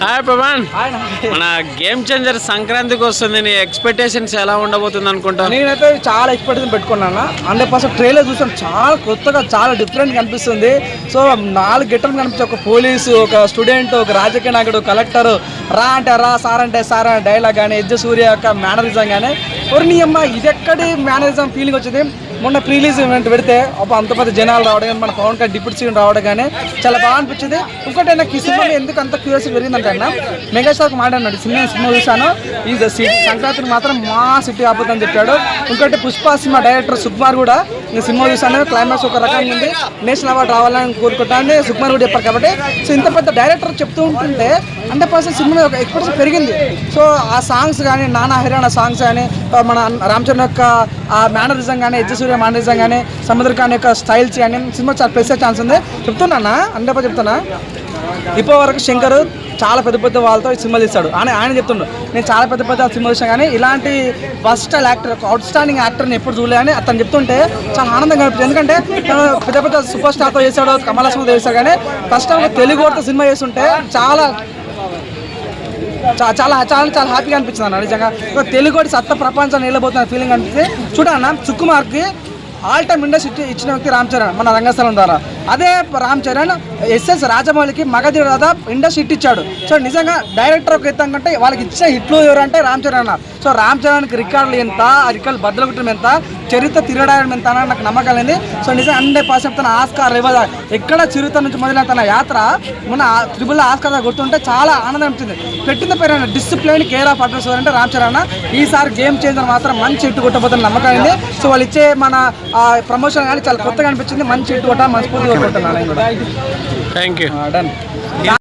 Hi Pawan, మన game changer సంక్రాంతికి వస్తుంది. నీ ఎక్స్పెక్టేషన్స్ ఎలా ఉండబోతుంది అనుకుంటా? నేనైతే చాలా ఎక్స్పెక్టేషన్ పెట్టుకున్నాను. 100% ట్రైలర్ చూసాం, చాలా కొత్తగా చాలా డిఫరెంట్ కనిపిస్తుంది. సో 4 గెటర్లు కనిపించే, ఒక పోలీసు, ఒక స్టూడెంట్, ఒక రాజకీయ నాయకుడు, కలెక్టర్, రా అంటే రా, సార్ అంటే సార్ అనే డైలాగ్ కానీ, ఎజ్జ సూర్య యొక్క మేనరిజం కానీ, నీ అమ్మ ఇది ఎక్కడి మేనరిజం ఫీలింగ్ వచ్చింది. మొన్న ప్రీలీజ్ ఈవెంట్ పెడితే అంత పెద్ద జనాలు రావడం కానీ, మన పవన్ కళ్యాణ్ డిప్యూటీ సీఎం రావడం కానీ చాలా బాగా అనిపించింది. ఇంకోటి నాకు ఈ సినిమా ఎందుకు అంత క్యూరియాసిటీ పెరిగిందంటే అన్న, మెగాస్టార్కి మాట్లాడినాడు, సినిమా చూశాను, ఈ సంక్రాంతికి మాత్రం మా సిటీ ఆపుతుందని చెప్పాడు. ఇంకోటి పుష్ప సినిమా డైరెక్టర్ సుకుమార్ కూడా ఈ సినిమా చూశాను, క్లైమాక్స్ ఒక రకంగా ఉంది, నేషనల్ అవార్డు రావాలని కోరుకుంటానని సుకుమార్ కూడా చెప్పారు. కాబట్టి సో ఇంత పెద్ద డైరెక్టర్ చెప్తూ ఉంటుంటే 100% సినిమా ఒక ఎక్స్పెక్టేషన్ పెరిగింది. సో ఆ సాంగ్స్ కానీ, నానా హరియాణ సాంగ్స్ కానీ, మన రామ్ చరణ్ యొక్క ఆ మేనరిజం కానీ, ఎజ్జ సూర్య మేనరిజం కానీ, సముద్ర ఖాన్ యొక్క స్టైల్స్ కానీ, సినిమా చాలా ప్లస్ ఛాన్స్ ఉంది. చెప్తున్నా 100% చెప్తున్నా. ఇప్పటి వరకు శంకర్ చాలా పెద్ద పెద్ద వాళ్ళతో సినిమాలు తీస్తాడు. ఆయన చెప్తుండు, నేను చాలా పెద్ద పెద్ద సినిమాలు చూసాను కానీ ఇలాంటి వర్స్టైల్ యాక్టర్, అవుట్ స్టాండింగ్ యాక్టర్ని ఎప్పుడు చూడలేదని అతను చెప్తుంటే చాలా ఆనందంగా అనిపించింది. ఎందుకంటే పెద్ద పెద్ద సూపర్ స్టార్తో చేశాడు, కమల్ హాసన్తో చేశాడు, కానీ ఫస్ట్ టైం తెలుగు వారితో సినిమా చేస్తుంటే చాలా చాలా చాలా చాలా హ్యాపీగా అనిపించింది అన్న. నిజంగా తెలుగు వాడి సత్త ప్రపంచాన్ని నిలబోతున్న ఫీలింగ్ అనిపిస్తుంది. చూడన్న, సుకుమార్కి ఆల్ టైమ్ ఇండస్ట్రీ ఇచ్చిన వ్యక్తి రామ్ చరణ్ మన రంగస్థలం ద్వారా. అదే రామ్ చరణ్ ఎస్ఎస్ రాజమౌళికి మగధీర దాదాపు ఇండస్ట్రీ హిట్ ఇచ్చాడు. సో నిజంగా డైరెక్టర్ ఒక ఎత్తం కంటే వాళ్ళకి ఇచ్చిన హిట్లు ఎవరంటే రామ్ చరణ్ అన్న. సో రామ్ చరణ్కి రికార్డులు ఎంత, ఆ రికార్డులు బద్దలు కొట్టడం ఎంత, చరిత్ర తిరగడం ఎంత అని నాకు నమ్మకం లేదు. సో నిజంగా 100% తన ఆస్కార్ ఇవ్వదు. ఎక్కడ చిరుత నుంచి మొదలైన తన యాత్ర మన త్రిబుల్ ఆస్కార్ గుర్తుంటే చాలా ఆనందం అనిపించింది. పెట్టిన పేరు డిసిప్లైన్ కేర్ ఆఫ్ అడ్రస్ అంటే రామ్ చరణ్. ఈసారి గేమ్ చేంజర్ మాత్రం మంచి హిట్ కొట్టబోతున్న నమ్మకం ఉంది. సో వాళ్ళు ఇచ్చే మన ప్రమోషన్ కానీ చాలా కొత్తగా అనిపించింది, మంచి హిట్ కొట్టాలి, మనస్ఫూర్తిగా కొట్టుకుంటున్నాను. Thank you. డన్.